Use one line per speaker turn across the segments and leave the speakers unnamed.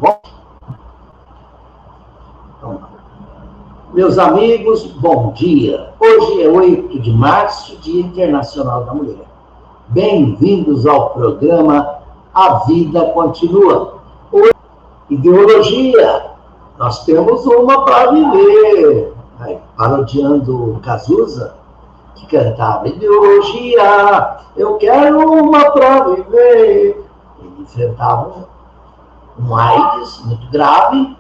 bom? Então, meus amigos, bom dia. Hoje é 8 de março, Dia Internacional da Mulher. Bem-vindos ao programa A Vida Continua. Hoje, ideologia. Nós temos uma para viver. Parodiando o Cazuza, que cantava ideologia, eu quero uma para viver. Ele enfrentava um AIDS muito grave,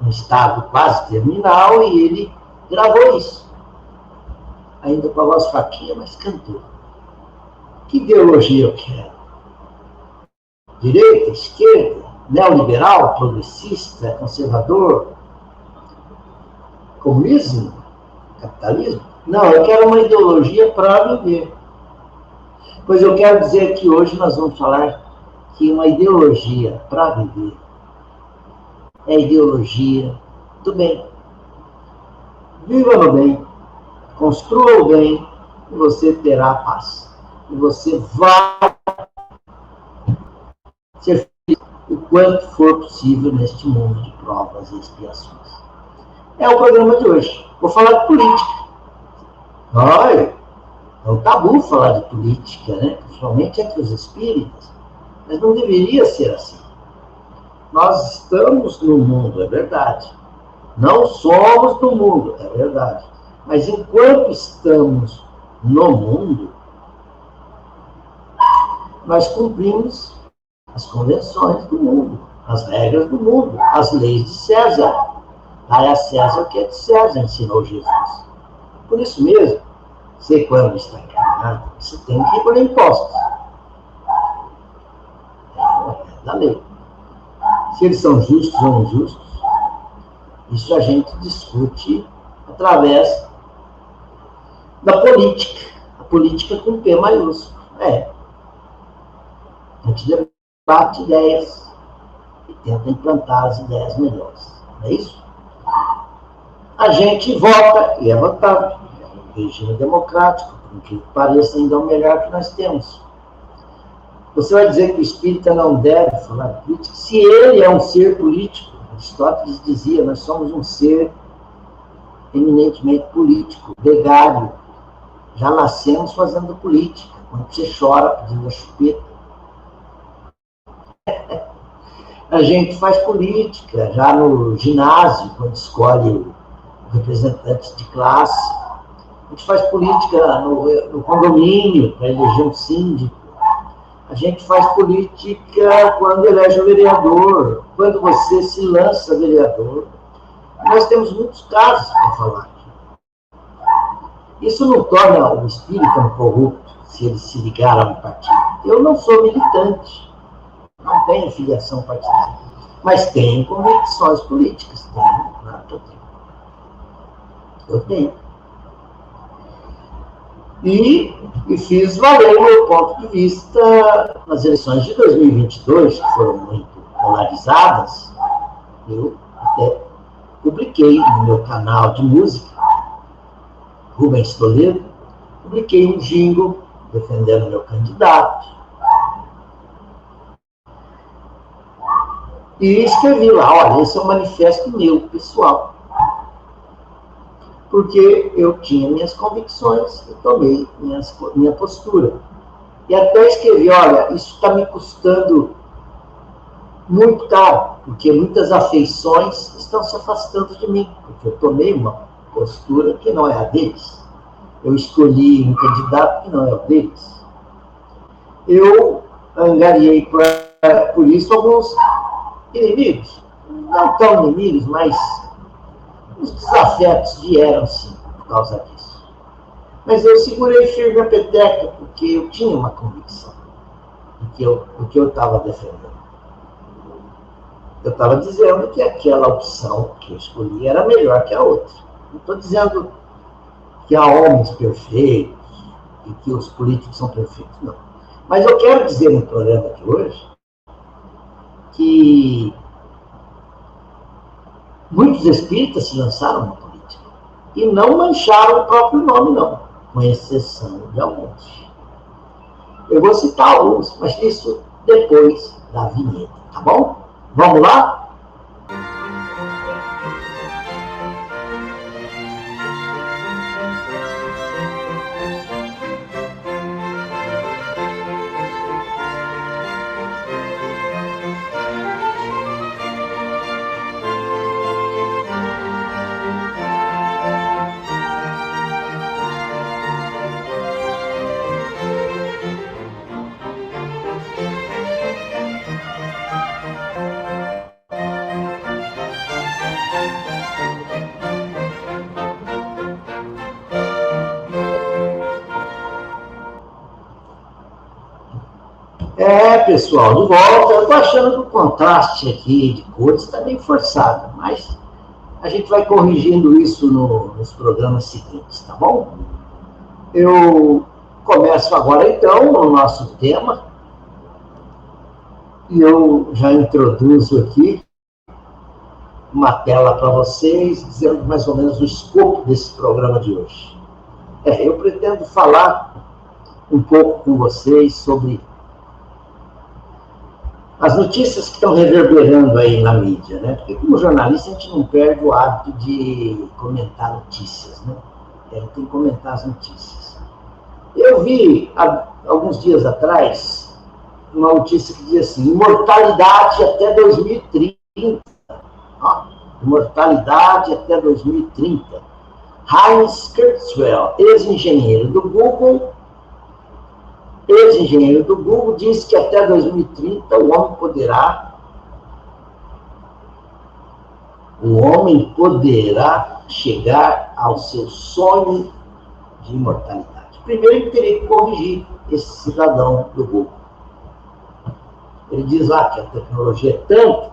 um estado quase terminal, e ele gravou isso. Ainda com a voz fraquinha, mas cantou. Que ideologia eu quero? Direita, esquerda, neoliberal, progressista, conservador, comunismo, capitalismo? Não, eu quero uma ideologia para viver. Pois eu quero dizer que hoje nós vamos falar que uma ideologia para viver é a ideologia do bem. Viva no bem, construa o bem e você terá paz. E você vai ser feliz o quanto for possível neste mundo de provas e expiações. É o programa de hoje. Vou falar de política. Olha, é um tabu falar de política, né? Principalmente entre os espíritas. Mas não deveria ser assim. Nós estamos no mundo, é verdade. Não somos do mundo, é verdade. Mas enquanto estamos no mundo, nós cumprimos as convenções do mundo, as regras do mundo, as leis de César. Dai a César o que é de César, ensinou Jesus. Por isso mesmo, você quando está encarnado, você tem que recolher impostos. É da lei. Se eles são justos ou injustos, isso a gente discute através da política. A política com P maiúsculo. A gente debate ideias e tenta implantar as ideias melhores. Não é isso? A gente vota e é votado. É um regime democrático, por que pareça ainda o melhor que nós temos. Você vai dizer que o espírita não deve falar de política? Se ele é um ser político, Aristóteles dizia, nós somos um ser eminentemente político, gregário. Já nascemos fazendo política. Quando você chora pedindo a chupeta. A gente faz política, já no ginásio, quando escolhe o representante de classe. A gente faz política no condomínio, para eleger um síndico. A gente faz política quando elege o vereador, quando você se lança vereador. Nós temos muitos casos para falar aqui. Isso não torna o espírita um corrupto, se ele se ligar a um partido. Eu não sou militante. Não tenho filiação partidária, mas tenho convicções políticas. Eu tenho. E fiz valer o meu ponto de vista nas eleições de 2022, que foram muito polarizadas. Eu até publiquei no meu canal de música, Rubens Toledo, publiquei um jingle defendendo o meu candidato. E escrevi lá, olha, esse é um manifesto meu, pessoal. Porque eu tinha minhas convicções e tomei minha postura. E até escrevi, olha, isso está me custando muito caro, porque muitas afeições estão se afastando de mim, porque eu tomei uma postura que não é a deles. Eu escolhi um candidato que não é o deles. Eu angariei por isso alguns inimigos, não tão inimigos, mas os desafetos vieram sim por causa disso. Mas eu segurei firme a peteca porque eu tinha uma convicção do que eu estava defendendo. Eu estava dizendo que aquela opção que eu escolhi era melhor que a outra. Não estou dizendo que há homens perfeitos e que os políticos são perfeitos, não. Mas eu quero dizer no programa de hoje que muitos espíritas se lançaram na política e não mancharam o próprio nome, não, com exceção de alguns. Eu vou citar alguns, mas isso depois da vinheta, tá bom? Vamos lá? pessoal, de volta. Eu estou achando que o contraste aqui de cores está meio forçado, mas a gente vai corrigindo isso nos programas seguintes, tá bom? Eu começo agora, então, o nosso tema. E eu já introduzo aqui uma tela para vocês, dizendo mais ou menos o escopo desse programa de hoje. Eu pretendo falar um pouco com vocês sobre as notícias que estão reverberando aí na mídia, né? Porque como jornalista a gente não perde o hábito de comentar notícias, né? Tem que comentar as notícias. Eu vi, há alguns dias atrás, uma notícia que dizia assim, imortalidade até 2030. Imortalidade até 2030. Heinz Kurzweil, ex-engenheiro do Google, diz que até 2030 o homem poderá chegar ao seu sonho de imortalidade. Primeiro ele teria que corrigir esse cidadão do Google. Ele diz lá que a tecnologia é tanto,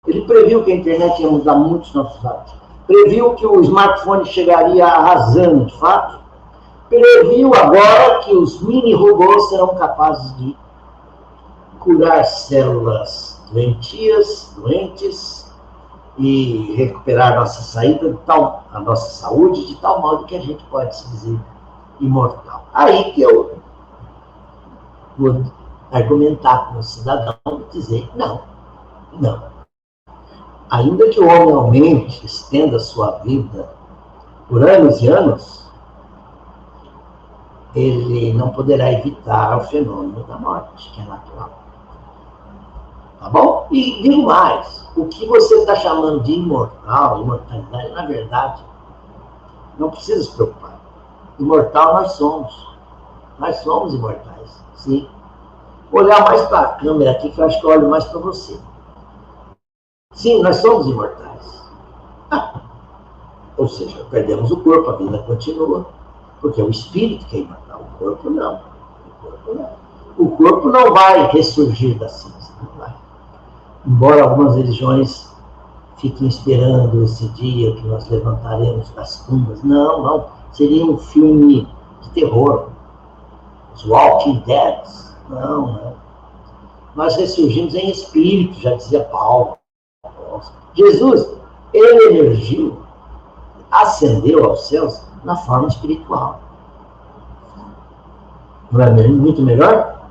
ele previu que a internet ia mudar muito os nossos hábitos, previu que o smartphone chegaria arrasando, de fato, previu agora que os mini-robôs serão capazes de curar células doentes, e recuperar nossa saúde de tal modo que a gente pode se dizer imortal. Aí que eu vou argumentar com o cidadão e dizer, não. Ainda que o homem aumente, estenda a sua vida por anos e anos, ele não poderá evitar o fenômeno da morte, que é natural. Tá bom? E digo mais, o que você está chamando de imortalidade, na verdade, não precisa se preocupar. Imortal nós somos. Nós somos imortais, sim. Vou olhar mais para a câmera aqui, que eu acho que eu olho mais para você. Sim, nós somos imortais. Ou seja, perdemos o corpo, a vida continua. Porque é o espírito que é imortal, o corpo não. O corpo não vai ressurgir da cinza, não vai. Embora algumas religiões fiquem esperando esse dia que nós levantaremos das tumbas. Não. Seria um filme de terror. Os Walking Dead. Não. Nós ressurgimos em espírito, já dizia Paulo. Jesus, ele emergiu, ascendeu aos céus na forma espiritual. Não é muito melhor?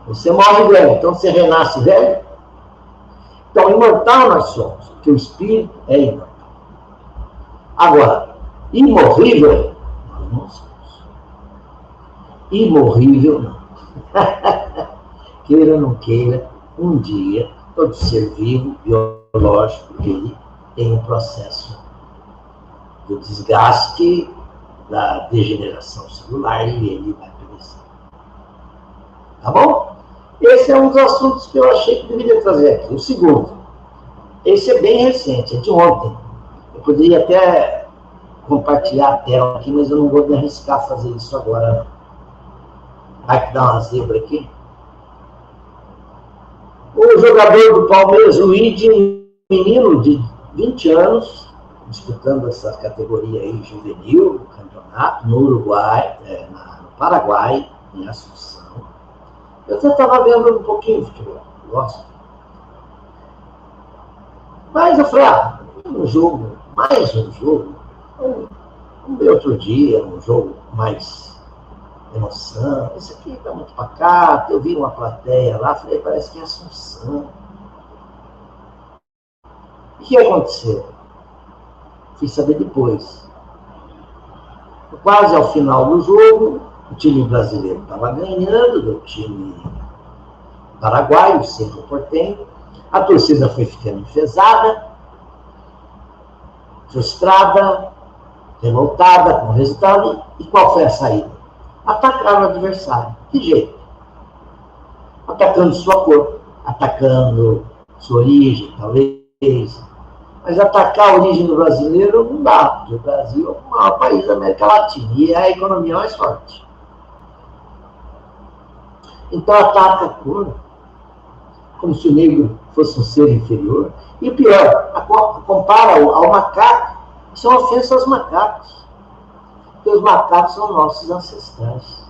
Você morre velho, então você renasce velho. Então, imortal nós somos, porque o espírito é imortal. Agora, imorrível, nós não somos. Imorrível, não. Queira ou não queira, um dia, todo ser vivo, biológico, ele tem um processo do desgaste, da degeneração celular, e ele vai perecer. Tá bom? Esse é um dos assuntos que eu achei que deveria trazer aqui. O segundo, esse é bem recente, é de ontem. Eu poderia até compartilhar a tela aqui, mas eu não vou me arriscar a fazer isso agora, não. Vai que dá uma zebra aqui. O jogador do Palmeiras, Luigi, um menino de 20 anos, disputando essa categoria aí juvenil, do campeonato, no Uruguai, no Paraguai, em Assunção. Eu até estava vendo um pouquinho de futebol, gosto. Mas eu falei, mais um jogo, vamos ver outro dia, um jogo mais emoção. Esse aqui está muito pacato. Eu vi uma plateia lá, falei, parece que é Assunção. O que aconteceu? Fui saber depois. Quase ao final do jogo, o time brasileiro estava ganhando do time paraguaio, o Cerro Porteño. A torcida foi ficando enfesada, frustrada, revoltada com o resultado. E qual foi a saída? Atacar o adversário. Que jeito? Atacando sua cor, atacando sua origem, talvez. Mas atacar a origem do brasileiro não dá, porque o Brasil é o maior país da América Latina e é a economia mais forte. Então ataca a cor. como se o negro fosse um ser inferior. E pior, compara ao macaco. Isso é uma ofensa aos macacos. Porque os macacos são nossos ancestrais.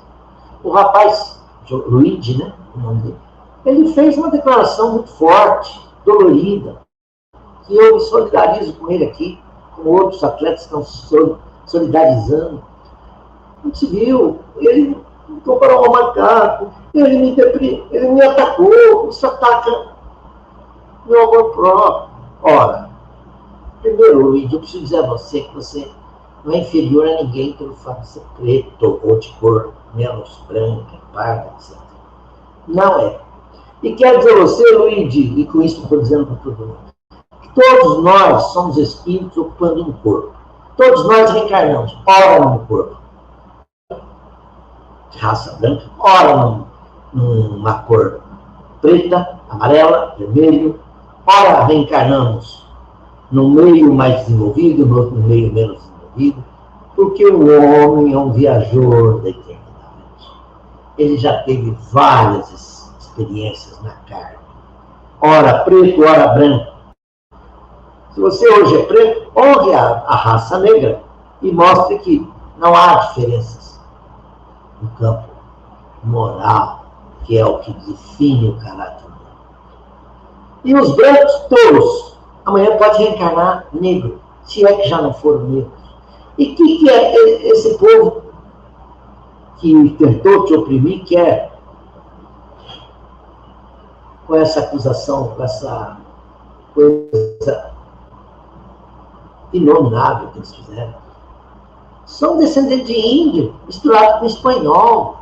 O rapaz, Luigi, né, o nome dele, ele fez uma declaração muito forte, dolorida, que eu me solidarizo com ele aqui, com outros atletas que estão solidarizando. Não se viu, ele me comparou ao macaco, ele me atacou, isso ataca meu amor próprio. Ora, primeiro, Luigi, eu preciso dizer a você que você não é inferior a ninguém pelo fato de ser preto ou de cor menos branca, parda, etc. Não é. E quero dizer a você, Luigi, e com isso estou dizendo para todo mundo, que todos nós somos espíritos ocupando um corpo. Todos nós reencarnamos, ora num corpo de raça branca, ora numa cor preta, amarela, vermelho, ora reencarnamos num meio mais desenvolvido, no outro meio menos desenvolvido, porque o homem é um viajor da eternidade. Ele já teve várias experiências na carne. Ora preto, ora branco. Se você hoje é preto, honre a raça negra e mostre que não há diferenças no campo moral, que é o que define o caráter humano. E os brancos, todos, amanhã pode reencarnar negro, se é que já não foram negros. E o que é esse povo que tentou te oprimir, quer com essa acusação, com essa coisa inominável que eles fizeram? São descendentes de índio, misturado com espanhol.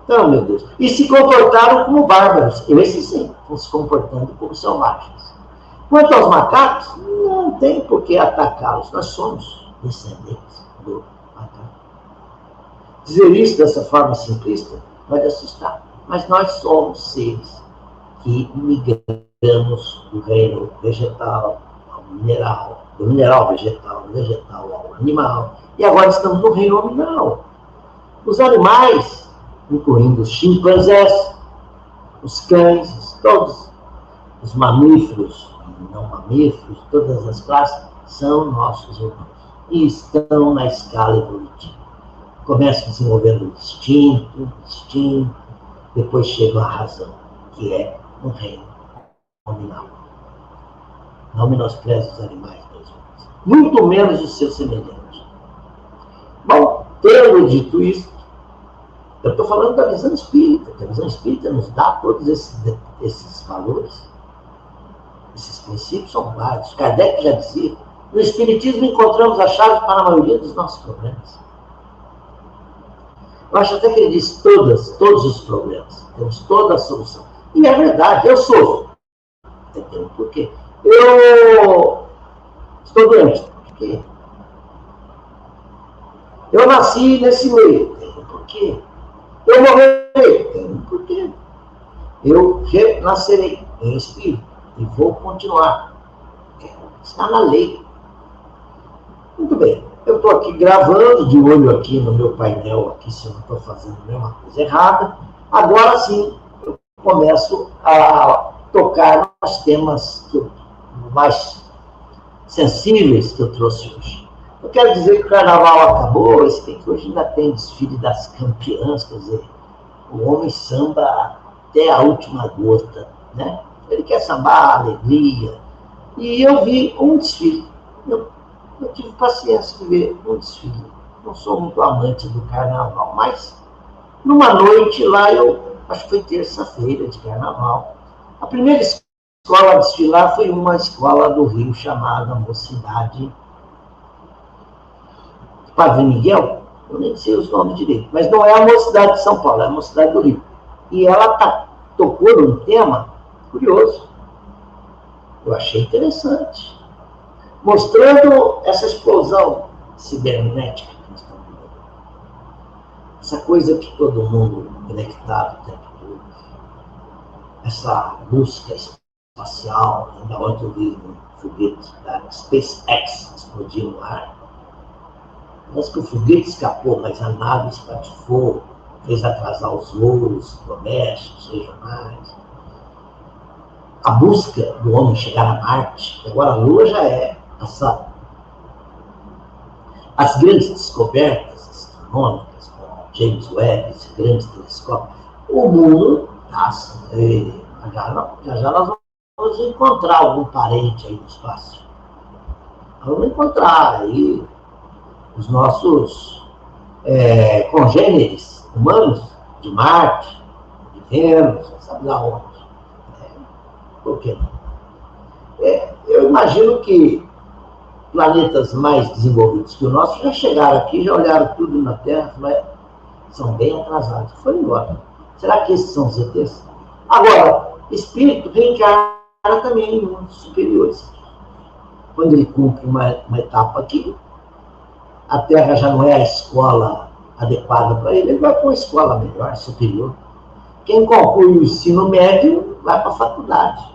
Então, meu Deus. E se comportaram como bárbaros. Esses sim, estão se comportando como selvagens. Quanto aos macacos, não tem por que atacá-los. Nós somos descendentes do macaco. Dizer isso dessa forma simplista pode assustar. Mas nós somos seres que migramos do reino vegetal ao mineral, do mineral ao vegetal, do vegetal ao animal. E agora estamos no reino nominal. Os animais, incluindo os chimpanzés, os cães, todos os mamíferos, não mamíferos, todas as classes, são nossos irmãos. E estão na escala evolutiva. Começam desenvolvendo o instinto, depois chegam à razão, que é um reino nominal. Não menospreze os animais mesmo. Muito menos os seus semelhantes. Bom, tendo dito isso, eu estou falando da visão espírita, que a visão espírita nos dá todos esses valores. Esses princípios são vários. Kardec já dizia, no Espiritismo encontramos a chave para a maioria dos nossos problemas. Eu acho até que ele diz todos os problemas. Temos toda a solução. E é verdade, eu sofro. Entendeu? Por quê? Eu estou doente. Por quê? Eu nasci nesse meio. Por quê? Eu morrerei. Por quê? Eu renascerei em espírito e vou continuar. Está na lei. Muito bem. Eu estou aqui gravando, de olho aqui no meu painel, aqui se eu não estou fazendo nenhuma coisa errada. Agora sim, eu começo a tocar nos temas mais sensíveis que eu trouxe hoje. Eu quero dizer que o carnaval acabou, hoje ainda tem desfile das campeãs, quer dizer, o homem samba até a última gota, né? Ele quer sambar, alegria. E eu vi um desfile. Eu tive paciência de ver um desfile. Não sou muito amante do carnaval, mas numa noite lá, acho que foi terça-feira de carnaval, a primeira escola a desfilar foi uma escola do Rio chamada Mocidade Padre Miguel, eu nem sei os nomes direito, mas não é a Mocidade de São Paulo, é a Mocidade do Rio. E ela tocou num tema curioso. Eu achei interessante. Mostrando essa explosão cibernética que nós estamos vivendo. Essa coisa que todo mundo conectado o tempo todo. Essa busca espacial, ainda ontem eu vi um foguete da SpaceX explodir no ar. Parece que o foguete escapou, mas a nave espatifou fez atrasar os voos domésticos, regionais. A busca do homem chegar a Marte, agora a Lua já é passada. As grandes descobertas astronômicas, como James Webb, esse grande telescópio, o mundo passa. Já nós vamos encontrar algum parente aí no espaço. Vamos encontrar aí os nossos congêneres humanos de Marte, de Vênus, sabe lá onde. Por que não? Eu imagino que planetas mais desenvolvidos que o nosso já chegaram aqui, já olharam tudo na Terra, mas são bem atrasados. Foram embora. Será que esses são os ETs? Agora, espírito reencarna também em mundos superiores. Quando ele cumpre uma etapa aqui, a Terra já não é a escola adequada para ele, ele vai para uma escola melhor, superior. Quem conclui o ensino médio vai para a faculdade.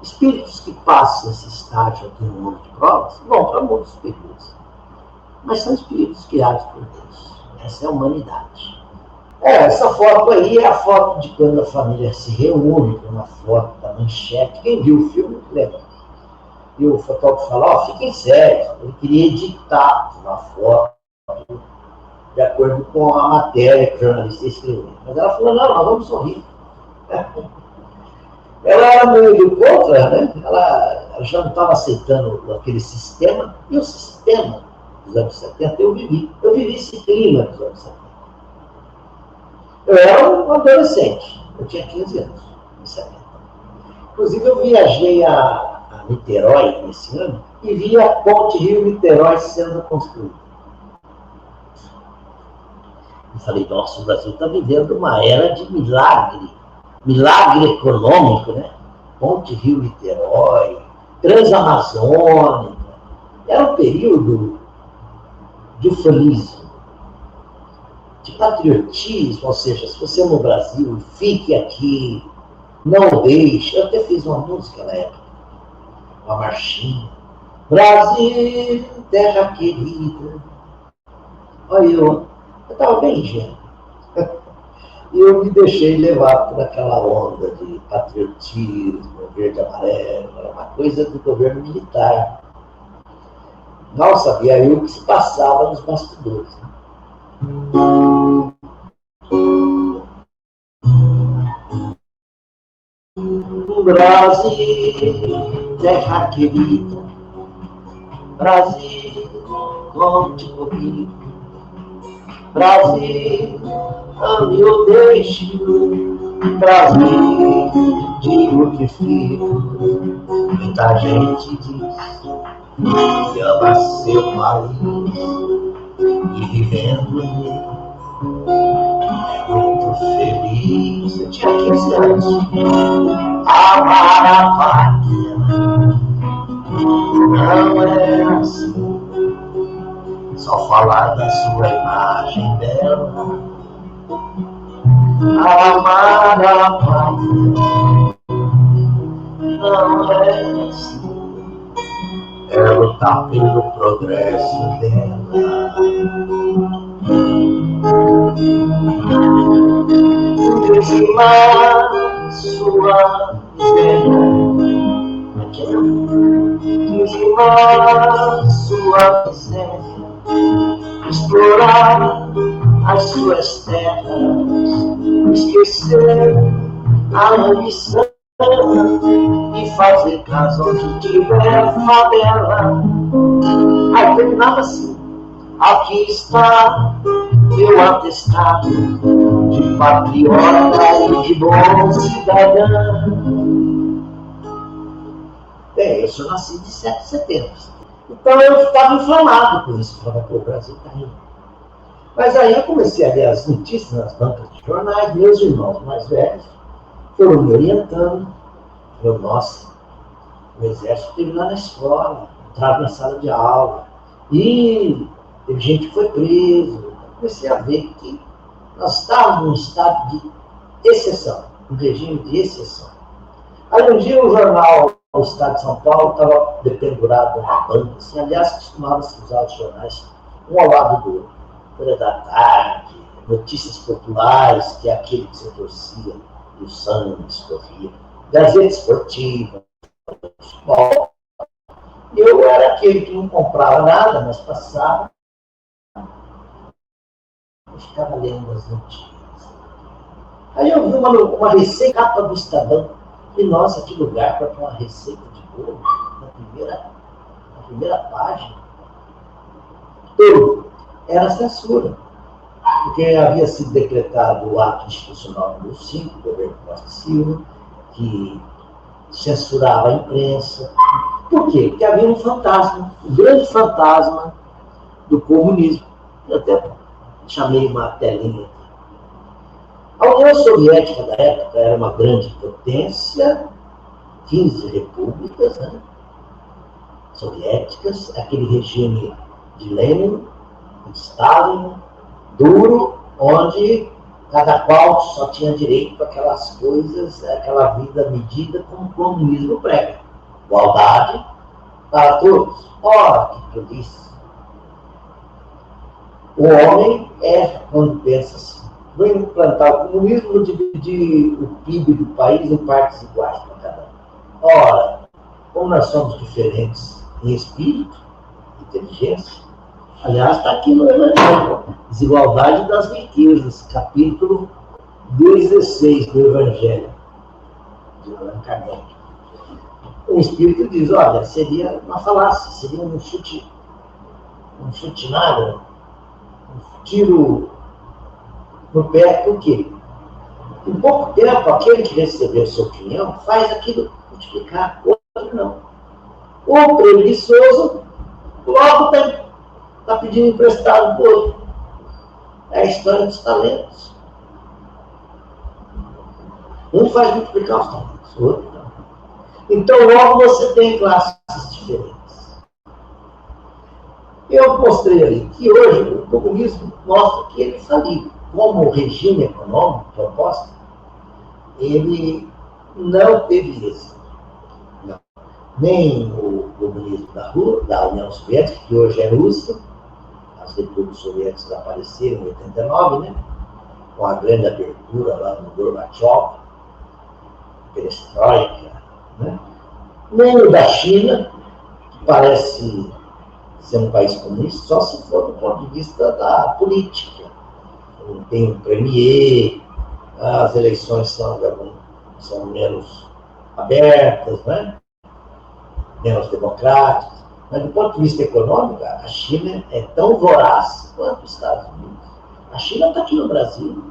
Espíritos que passam esse estágio aqui no mundo de provas vão para mundos superiores. Mas são espíritos criados por Deus. Essa é a humanidade. Essa foto aí é a foto de quando a família se reúne, uma foto da manchete. Quem viu o filme, lembra? E o fotógrafo fala, fiquem sérios, ele queria editar uma foto de acordo com a matéria que o jornalista escreveu. Mas ela falou, não, nós vamos sorrir. Ela era meio contra, né? Ela já não estava aceitando aquele sistema, e o sistema dos anos 70 eu vivi esse clima dos anos 70. Eu era um adolescente, eu tinha 15 anos, em 70. Inclusive eu viajei a Niterói esse ano e vi a ponte Rio-Niterói sendo construída. Eu falei, nossa, o Brasil está vivendo uma era de milagre econômico, né? Ponte Rio-Niterói, Transamazônica. Era um período de ufanismo, de patriotismo, ou seja, se você é no Brasil, fique aqui, não deixe. Eu até fiz uma música na época, uma marchinha. Brasil, terra querida. Olha, eu estava bem ingênuo. E eu me deixei levar por aquela onda de patriotismo, verde e amarelo, era uma coisa do governo militar. Não sabia eu o que se passava nos bastidores. Brasil, terra querida, Brasil, conte comigo, Brasil, ame ou deixe, Brasil, digo que fico. Muita gente diz que ama seu país e vivendo nele é muito feliz. Eu tinha 15 anos. Amar a pátria não é assim, só falar da sua imagem dela. Amar a pátria não é assim, é lutar pelo progresso dela. Dizimar sua miséria, dizimar sua miséria, explorar as suas terras, esquecer a ambição e fazer casa onde tiver favela. Aí terminava assim: aqui está meu atestado de patriota e de bom cidadão. Bem, eu só nasci de 7 de setembro. Então eu ficava inflamado com isso. Falava, pô, o Brasil está indo. Mas aí eu comecei a ler as notícias nas bancas de jornais. Meus irmãos mais velhos foram me orientando. Eu, nossa, o exército teve lá na escola, entrava na sala de aula. E teve gente que foi preso. Eu comecei a ver que nós estávamos num estado de exceção, um regime de exceção. Aí um dia o jornal do Estado de São Paulo estava dependurado numa banca, assim, aliás, costumava-se usar os jornais um ao lado do outro. Folha da Tarde, notícias populares, que é aquele que você torcia e o sangue escorria, Gazeta Esportiva, futebol. Eu era aquele que não comprava nada, mas passava, eu ficava lendo as notícias. Aí eu vi uma receita, capa do Estadão, e nossa, que lugar para uma receita de bolo, na primeira página. Tudo era censura, porque havia sido decretado o ato institucional número 5, do governo Costa Silva, que censurava a imprensa. Por quê? Porque havia um fantasma, um grande fantasma do comunismo. Eu até chamei uma telinha. A União Soviética da época era uma grande potência, 15 repúblicas, né, soviéticas, aquele regime de Lenin, de Stalin, duro, onde cada qual só tinha direito àquelas coisas, àquela vida medida como o comunismo prega. Igualdade para todos. Ora, que eu disse. O homem quando pensa assim, vou implantar o comunismo, vou dividir o PIB do país em partes iguais para cada um. Ora, como nós somos diferentes em espírito, inteligência, aliás, está aqui no Evangelho, Desigualdade das Riquezas, capítulo 16 do Evangelho, de Allan Kardec. O espírito diz, olha, seria uma falácia, seria um chute nada, um tiro no pé, por quê? Em pouco tempo, aquele que recebeu sua opinião faz aquilo multiplicar, o outro não. O preguiçoso logo está pedindo emprestado para o outro. É a história dos talentos. Um faz multiplicar os talentos, o outro não. Então, logo você tem classes diferentes. Eu mostrei ali que hoje o comunismo mostra que ele faliu. Como regime econômico proposto, ele não teve êxito. Não. Nem o comunismo da União Soviética, que hoje é Rússia, as repúblicas soviéticas apareceram em 89, né? Com a grande abertura lá no Gorbachev, perestroika, né? Nem o da China, que parece ser um país comunista, só se for do ponto de vista da política. Tem um premier, as eleições são menos abertas, né? Menos democráticas. Mas do ponto de vista econômico, a China é tão voraz quanto os Estados Unidos. A China está aqui no Brasil,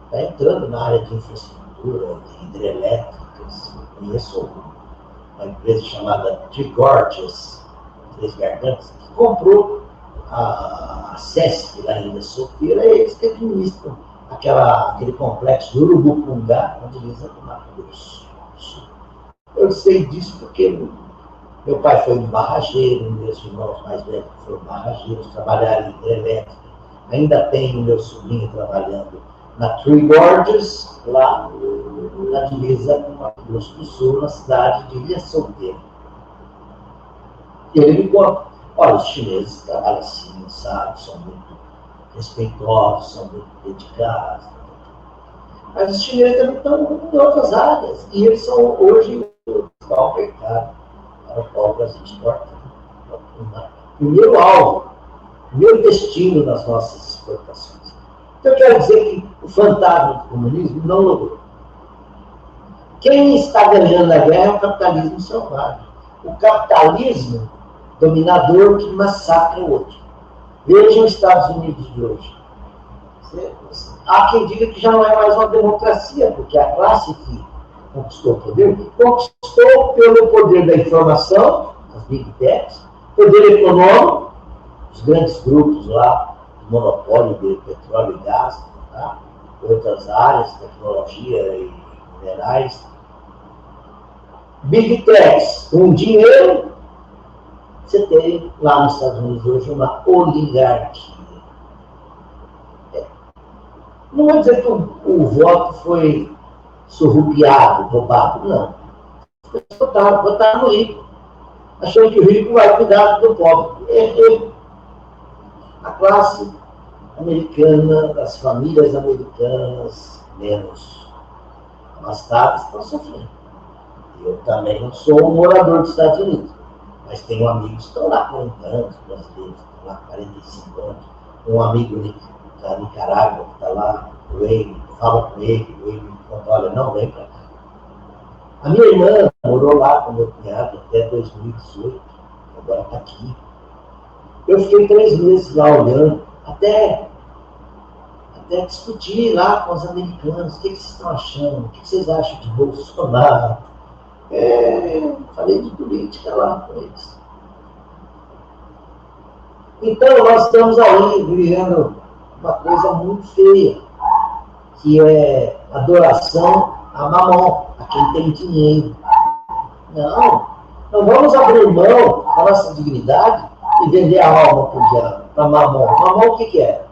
está entrando na área de infraestrutura, de hidrelétricas. Conheço uma empresa chamada Three Gorges, Três Gargantas, que comprou a CESP lá em Soqueira, é eles que administram aquele complexo do Urubupungá, onde eles andam no Mato Grosso. Eu sei disso porque meu pai foi um barrageiro, meus irmãos mais velhos foram barrageiros, trabalharam em hidrelétrica. Ainda tenho meu sobrinho trabalhando na Three Gorges, lá na divisa com o Mato Grosso do Sul, na cidade de Ilha Solteira. E ele me conta, olha, os chineses trabalham assim, sabe, são muito respeitosos, são muito dedicados. Mas os chineses também estão em outras áreas, e eles são hoje o principal mercado para o qual o Brasil exporta. Primeiro alvo, primeiro destino das nossas exportações. Então, eu quero dizer que o fantasma do comunismo não logrou. Quem está ganhando a guerra é o capitalismo selvagem. O capitalismo dominador que massacra o outro. Vejam os Estados Unidos de hoje. Há quem diga que já não é mais uma democracia, porque a classe que conquistou o poder, conquistou pelo poder da informação, as big techs, poder econômico, os grandes grupos lá, o monopólio de petróleo e gás, tá? Outras áreas, tecnologia e minerais. Big techs com dinheiro, você tem lá nos Estados Unidos hoje uma oligarquia. Não vou dizer que o voto foi surrupiado, roubado, não. Votaram no rico, achando que o rico vai cuidar do pobre. A classe americana, das famílias americanas menos abastadas estão sofrendo. Eu também não sou um morador dos Estados Unidos, mas tenho amigos que estão lá 40 anos, brasileiros que estão lá 45 anos. Um amigo da Nicarágua que está lá, o Wayne, fala com ele, o Wayne me conta, olha, não vem para cá. A minha irmã morou lá com meu cunhado até 2018, agora está aqui. Eu fiquei 3 meses lá olhando, até discutir lá com os americanos, o que vocês estão achando, o que vocês acham de Bolsonaro. Falei de política lá com eles. Então, nós estamos aí vivendo uma coisa muito feia, que é adoração a Mamon, a quem tem dinheiro. Não vamos abrir mão da nossa dignidade e vender a alma para o diabo, para Mamon. Mamon o que é?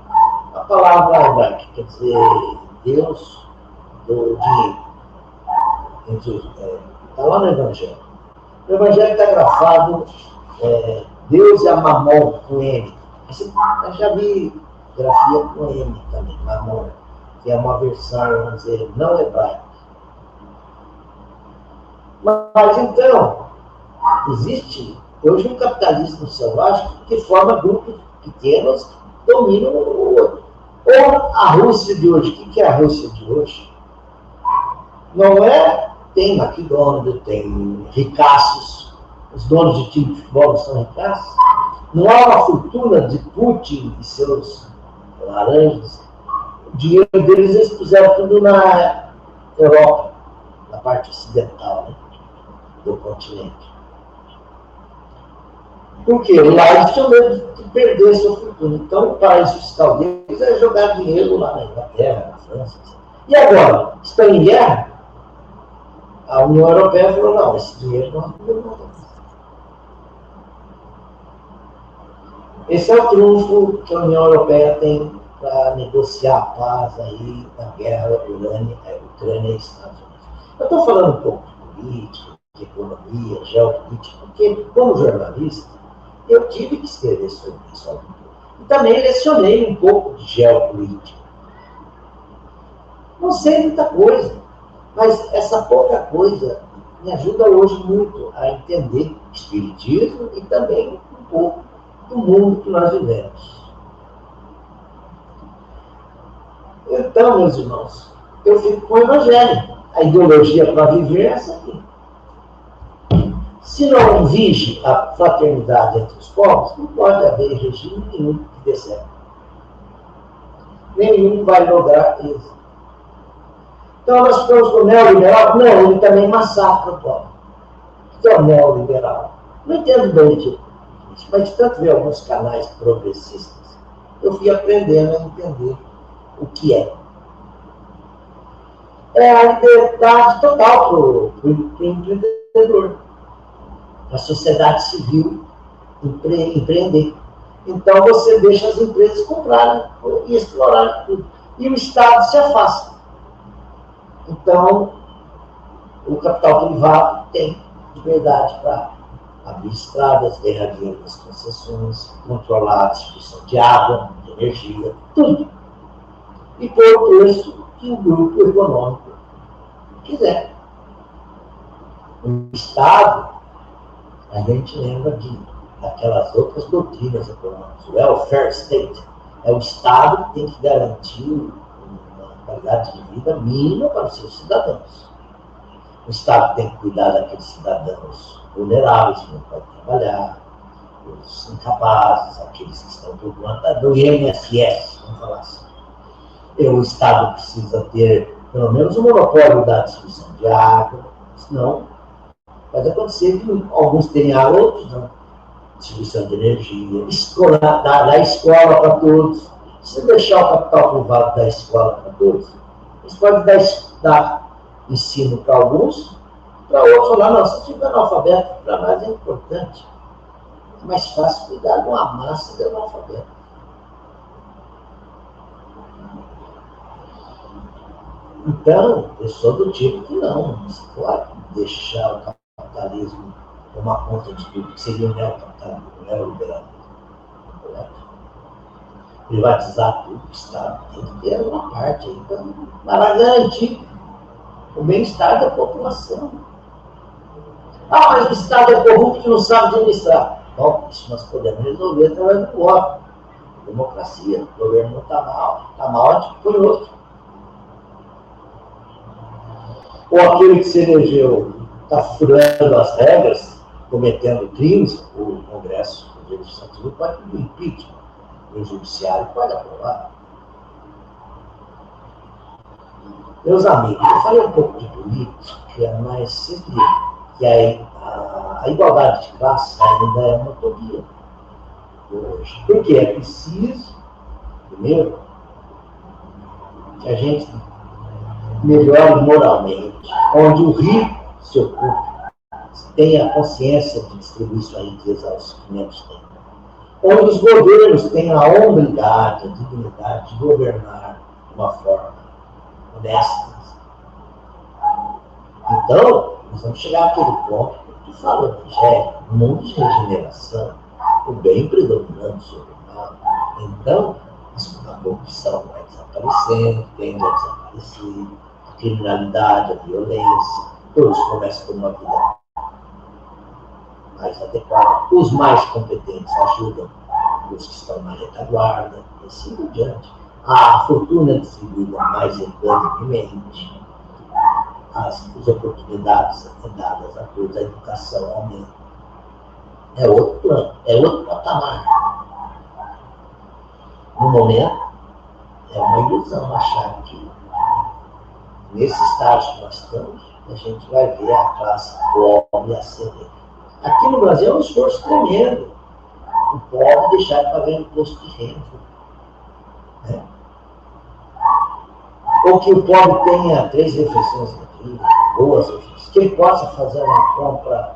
A palavra hebraica, quer dizer Deus do dinheiro. Está lá no Evangelho. No Evangelho está grafado Deus é Mamon, com M. Eu já vi grafia com M também, Mamon, que é uma versão, vamos dizer, não hebraica. Mas então, existe hoje um capitalismo selvagem que forma grupos pequenos que dominam o outro. Ou a Rússia de hoje. O que é a Rússia de hoje? Não é... Tem McDonald's, tem ricaços, os donos de time de futebol são ricaços. Não há uma fortuna de Putin e seus laranjas. O dinheiro deles eles puseram tudo na Europa, na parte ocidental, né, do continente. Por quê? Lá eles tinham medo de perder sua fortuna. Então, o paraíso fiscal deles é jogar dinheiro lá na Inglaterra, na França. E agora? Estão em guerra? A União Europeia falou, não, esse dinheiro nós não devemos. Esse é o trunfo que a União Europeia tem para negociar a paz aí na guerra Ucrânia e Estados Unidos. Eu estou falando um pouco de política, de economia, geopolítica, porque, como jornalista, eu tive que escrever sobre isso. E também lecionei um pouco de geopolítica. Não sei muita coisa, mas essa pouca coisa me ajuda hoje muito a entender o espiritismo e também um pouco do mundo que nós vivemos. Então, meus irmãos, eu fico com o Evangelho. A ideologia para viver é essa aqui. Se não vige a fraternidade entre os povos, não pode haver regime nenhum que dê certo. Nenhum vai lograr isso. Então, nós ficamos com o neoliberal. Não, ele também massacra o povo. O que é o neoliberal? Não entendo bem disso, mas de tanto ver alguns canais progressistas, eu fui aprendendo a entender o que é. É a liberdade total para o empreendedor. A sociedade civil empreender. Então, você deixa as empresas comprarem e explorarem tudo. E o Estado se afasta. Então, o capital privado tem liberdade para abrir estradas, ganhar dinheiro nas concessões, controlar a distribuição de água, de energia, tudo. E pôr o preço que o grupo econômico quiser. O Estado, a gente lembra daquelas outras doutrinas econômicas. O welfare state é o Estado que tem que garantir uma qualidade de vida mínima para os seus cidadãos. O Estado tem que cuidar daqueles cidadãos vulneráveis que não podem trabalhar, os incapazes, aqueles que estão por conta do INSS, vamos falar assim. O Estado precisa ter, pelo menos, o monopólio da distribuição de água, senão pode acontecer que alguns tenham água, outros não. Distribuição de energia, dar escola para todos. Se deixar o capital privado dar escola para todos, eles podem dar ensino para alguns, para outros falar, não, se tiver analfabeto, para nós é importante. É mais fácil cuidar de uma massa de analfabeto. Então, eu sou do tipo que não se pode deixar o capitalismo tomar conta de tudo, que seria o neoliberalismo. privatizar tudo, o Estado tem que ter uma parte aí para garantir o bem-estar da população. Ah, mas o Estado é corrupto e não sabe administrar. Bom, isso nós podemos resolver através do voto. Democracia, o governo não está mal, a gente põe outro. Ou aquele que se elegeu está furando as regras, cometendo crimes, o Congresso, o Legislativo pode pedir impeachment, o Judiciário pode aprovar. Meus amigos, eu falei um pouco de política, mas sempre que a igualdade de classe ainda é uma utopia hoje. Porque é preciso, primeiro, que a gente melhore moralmente, onde o rico se ocupe, tenha consciência de distribuir sua riqueza aos que menos têm. Onde os governos tenham a hombridade, a dignidade de governar de uma forma honesta. Então, nós vamos chegar àquele ponto que fala o Evangelho, um mundo de regeneração, o bem predominando sobre o mal. Então, a corrupção vai desaparecendo, tende a desaparecer, a criminalidade, a violência, todos começam por uma vida mais adequada. Os mais competentes ajudam os que estão na retaguarda, e assim por diante. A fortuna é distribuída mais equanimemente, as oportunidades dadas a todos, a educação aumenta. É outro plano, é outro patamar. No momento, é uma ilusão achar que nesse estágio que nós estamos, a gente vai ver a classe pobre ascender. Aqui no Brasil é um esforço tremendo. O pobre deixar de pagar imposto de renda. Né? Ou que o pobre tenha 3 refeições no dia, boas refeições, que ele possa fazer uma compra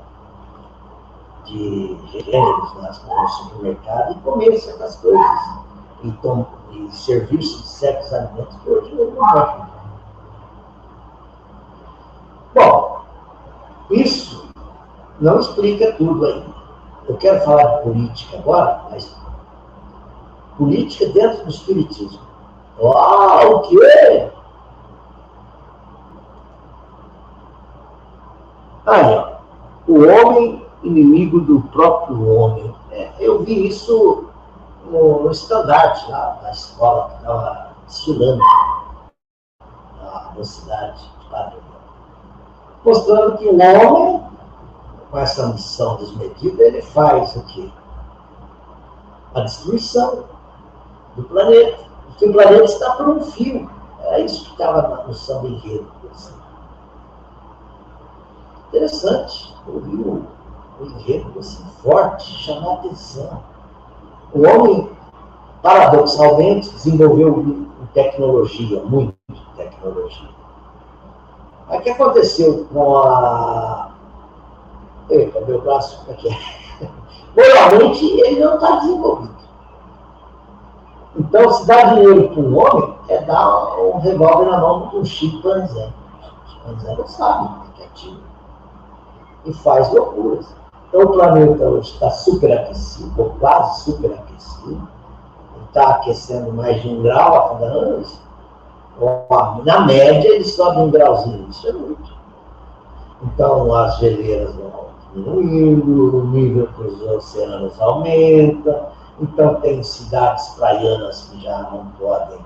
de gêneros no supermercado e comer certas coisas. E servir-se de certos alimentos que hoje não pode. Bom, isso não explica tudo ainda. Eu quero falar de política agora, mas política dentro do espiritismo. Ah, o quê? Aí, ó, o homem inimigo do próprio homem. Eu vi isso no estandarte lá da escola que estava desfilando na mocidade de Padre, mostrando que o homem, com essa ambição desmedida, ele faz o quê? A destruição do planeta. Porque o planeta está por um fio. Era isso que estava no samba enredo. Interessante. Eu vi o enredo assim, forte, chamar a atenção. O homem, paradoxalmente, desenvolveu tecnologia, muito tecnologia. Mas o que aconteceu com a... Eita, meu braço, como é que é? Moralmente, ele não está desenvolvido. Então, se dá dinheiro para um homem, é dar um revólver na mão de um chimpanzé. O chimpanzé não sabe o que é tiro. E faz loucuras. Então, o planeta hoje está superaquecido, ou quase superaquecido. Está aquecendo mais de 1 grau a cada ano. Na média, ele sobe 1 grauzinho. Isso é muito. Então, as geleiras vão diminuindo, o nível dos oceanos aumenta. Então, tem cidades praianas que já não podem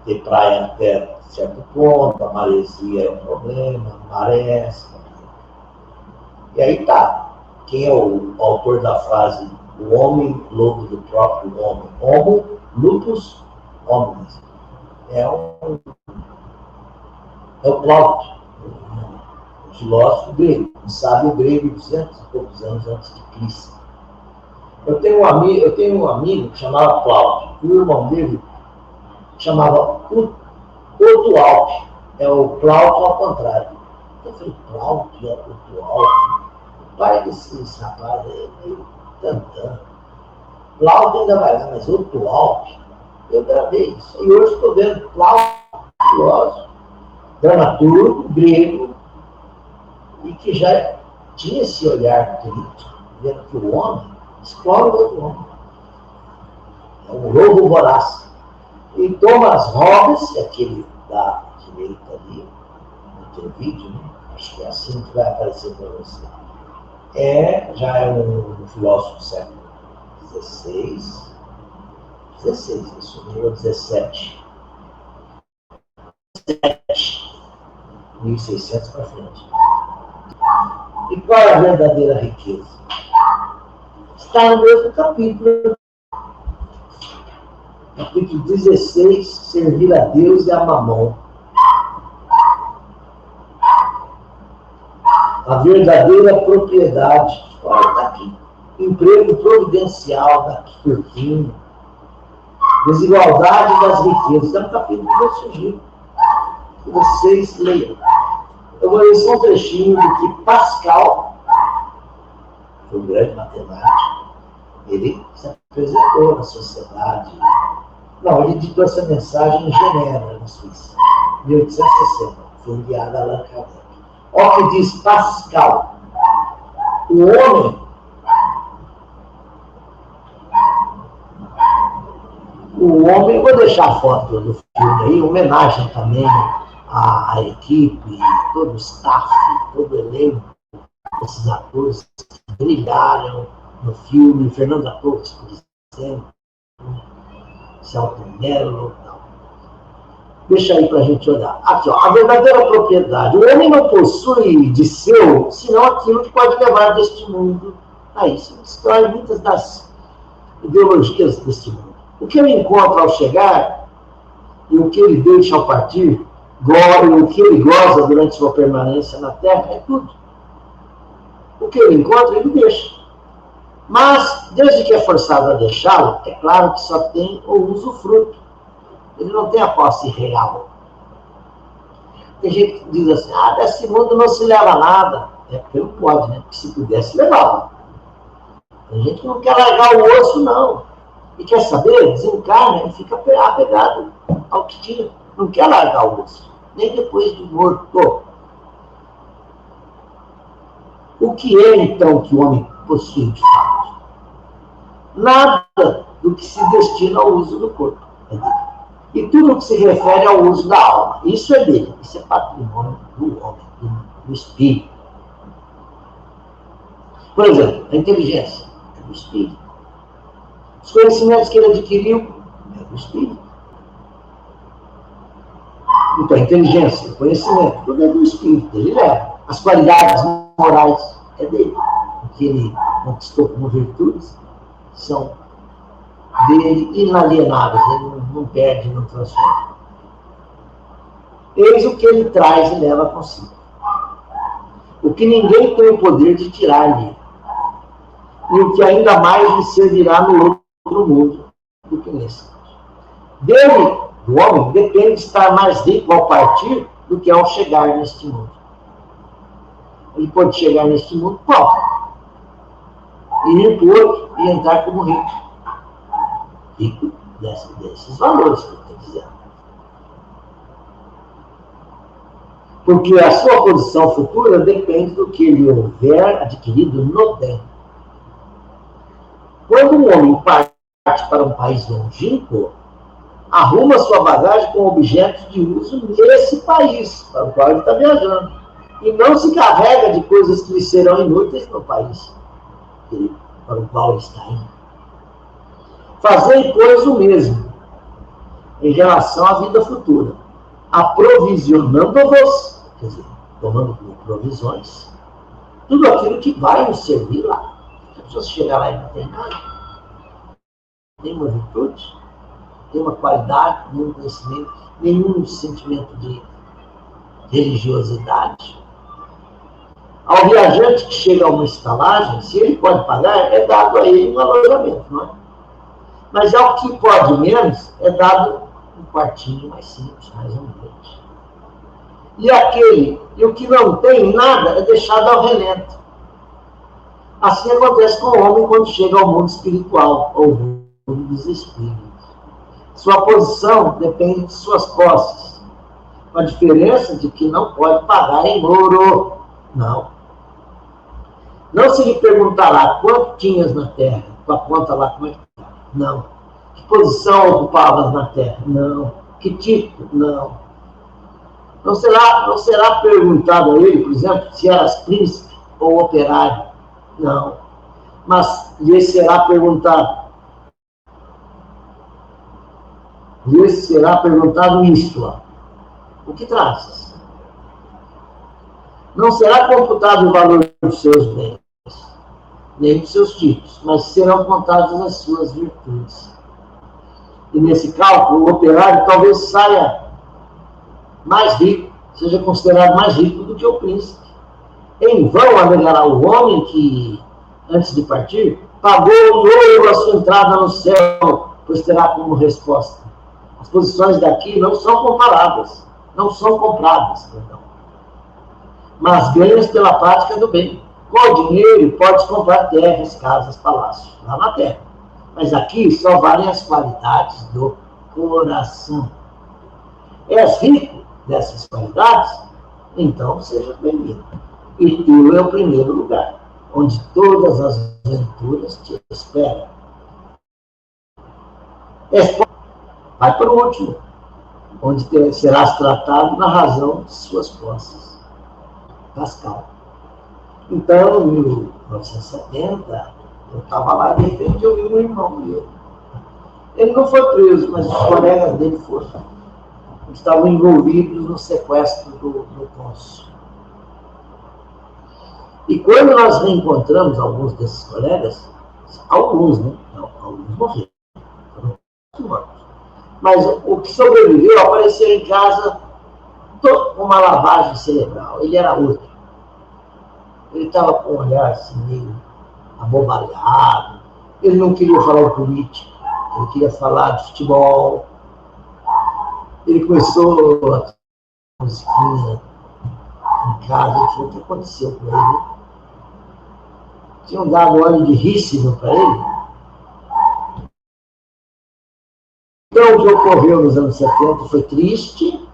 ter praia até certo ponto, a maresia é um problema, marés. E aí tá. Quem é o autor da frase o homem lobo do próprio homem? Homo lupus omnes. É o Plauto, um filósofo grego, um sábio grego, 200 e poucos anos antes de Cristo. Eu tenho um amigo que chamava Plauto. O irmão dele chamava Otualpe. É o Plauto ao contrário. Eu falei, Plauto e Otualpe. O pai desses rapazes é meio tantão. Plauto ainda vai lá, mas Otualpe, eu gravei isso. E hoje estou vendo Plauto, filósofo, dramaturgo, grego, e que já tinha esse olhar crítico, vendo que o homem explora o outro homem. É um lobo voraz. E Thomas Hobbes, aquele da direita ali, no teu vídeo, né? Acho que é assim que vai aparecer para você. Já é um filósofo do século XVI, isso mesmo, 17, 1600 para frente. E qual é a verdadeira riqueza? Está no mesmo capítulo. Capítulo 16, servir a Deus e a Mamon. A verdadeira propriedade. Olha, está aqui. Emprego providencial, está aqui por fim. Desigualdade das riquezas. Está no capítulo que eu sugiro. Que vocês leiam. Eu vou ler só um trechinho do que Pascal, foi um grande matemático, ele se apresentou na sociedade. Não, ele ditou essa mensagem em Genebra, na Suíça, em 1860. Foi enviada a Allan Kardec. Olha o que diz Pascal. O homem, eu vou deixar a foto do filme aí, homenagem também à equipe, todo o staff, todo o elenco, esses atores que brilharam no filme, Fernanda Torres, por exemplo, Celton Mello, tal. Deixa aí para a gente olhar. Aqui, ó, a verdadeira propriedade. O homem não possui de seu, senão aquilo que pode levar deste mundo a isso. Destrói muitas das ideologias deste mundo. O que ele encontra ao chegar e o que ele deixa ao partir, o que ele goza durante sua permanência na Terra, é tudo. O que ele encontra, ele deixa. Mas, desde que é forçado a deixá-lo, é claro que só tem o usufruto. Ele não tem a posse real. Tem gente que diz assim, desse mundo não se leva nada. É porque não pode, né? Porque se pudesse, levava. Tem gente que não quer largar o osso, não. E quer saber? Desencarna e fica apegado ao que tinha. Não quer largar o osso. Nem depois de morto. O que é, então, que o homem possui de fato? Nada do que se destina ao uso do corpo. É dele. E tudo o que se refere ao uso da alma. Isso é dele. Isso é patrimônio do homem, do espírito. Por exemplo, a inteligência é do espírito. Os conhecimentos que ele adquiriu é do espírito. Então, a inteligência, o conhecimento, tudo é do espírito. Ele leva. As qualidades morais é dele. O que ele conquistou como virtudes são dele, inalienáveis. Ele não perde, não transforma. Eis o que ele traz e leva consigo. O que ninguém tem o poder de tirar-lhe. E o que ainda mais lhe servirá no outro mundo do que nesse. Dele, do homem, depende de estar mais rico ao partir do que ao chegar neste mundo. Ele pode chegar neste mundo pobre. E ir para o outro e entrar como rico. Rico desses valores que eu estou dizendo. Porque a sua posição futura depende do que ele houver adquirido no tempo. Quando um homem parte para um país longínquo, arruma sua bagagem com objetos de uso nesse país para o qual ele está viajando. E não se carrega de coisas que lhe serão inúteis no país para o qual ele está indo. Fazei, pois, o mesmo em relação à vida futura, aprovisionando-vos, quer dizer, tomando por provisões, tudo aquilo que vai nos servir lá. Se a pessoa chegar lá e não tem nada, nenhuma virtude, nenhuma qualidade, nenhum conhecimento, nenhum sentimento de religiosidade. Ao viajante que chega a uma estalagem, se ele pode pagar, é dado a ele um alojamento, não é? Mas ao que pode menos, é dado um quartinho mais simples, mais humilde. E o que não tem nada, é deixado ao relento. Assim acontece com o homem quando chega ao mundo espiritual, ou mundo dos espíritos. Sua posição depende de suas posses. Com a diferença de que não pode pagar em ouro. Não. Não se lhe perguntará quanto tinhas na terra, com a conta lá como é que está. Não. Que posição ocupavas na terra? Não. Que título? Não. Não será perguntado a ele, por exemplo, se eras príncipe ou operário? Não. Mas lhe será perguntado isto, ó. O que trazes? Não será computado o valor dos seus bens, nem dos seus títulos, mas serão contadas as suas virtudes. E nesse cálculo, o operário talvez saia mais rico, seja considerado mais rico do que o príncipe. Em vão alegará o homem que, antes de partir, pagou novo a sua entrada no céu, pois terá como resposta: as posições daqui não são comparáveis, não são compradas, perdão, mas ganhas pela prática do bem. Com o dinheiro podes comprar terras, casas, palácios, lá na terra. Mas aqui só valem as qualidades do coração. És rico dessas qualidades? Então seja bem-vindo. E tu é o primeiro lugar, onde todas as aventuras te esperam. Vai para o último, onde serás tratado na razão de suas posses. Pascal. Então, em 1970, eu estava lá, de repente eu vi um irmão meu. Ele não foi preso, mas os colegas dele foram. Estavam envolvidos no sequestro do cônsul. E quando nós reencontramos alguns desses colegas, alguns, né? Não, alguns morreram. Foram mortos. Mas o que sobreviveu apareceu em casa com uma lavagem cerebral. Ele era outro. Ele estava com um olhar assim, meio abobalhado. Ele não queria falar de política, ele queria falar de futebol. Ele começou a musiquinha em casa. Ele falou: o que aconteceu com ele? Tinham dado óleo de rícino para ele. Então, o que ocorreu nos anos 70 foi triste,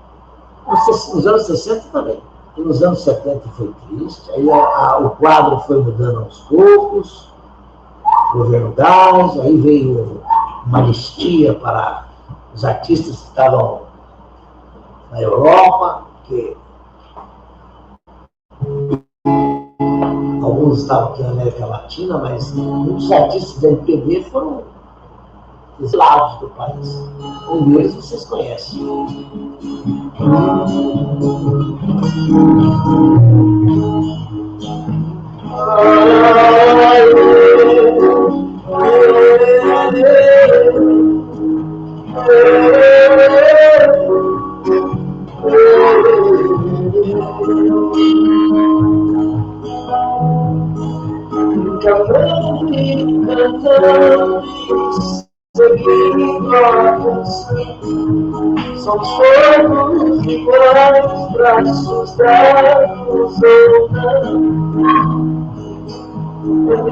nos anos 60 também. E nos anos 70 foi triste, aí o quadro foi mudando aos poucos, governo Gás, aí veio uma anistia para os artistas que estavam na Europa, que alguns estavam aqui na América Latina, mas muitos artistas da MPB foram exilados do país. Um deles vocês conhecem.
Somos todos iguais, braços dados ou não.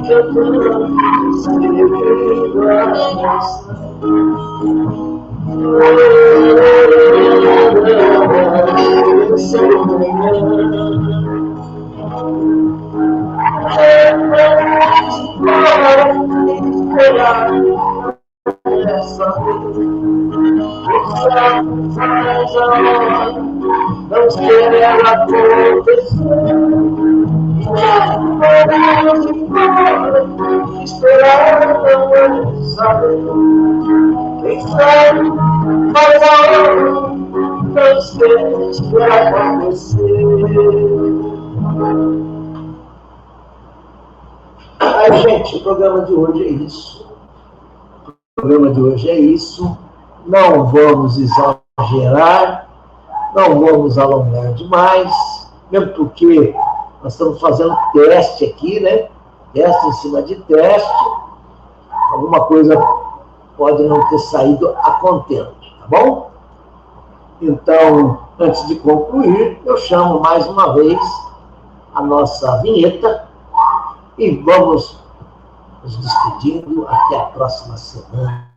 Cantamos seguindo a não querer acontecer. Esperar não é saber. Quem sabe faz a hora, não esquece que vai acontecer.
Aí, gente, o programa de hoje é isso. O programa de hoje é isso. Não vamos exagerar, não vamos alongar demais, mesmo porque nós estamos fazendo teste aqui, né? Teste em cima de teste. Alguma coisa pode não ter saído a contento, tá bom? Então, antes de concluir, eu chamo mais uma vez a nossa vinheta e vamos nos despedindo até a próxima semana.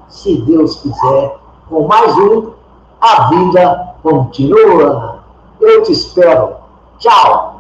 Se Deus quiser, com mais um, a vida continua. Eu te espero. Tchau!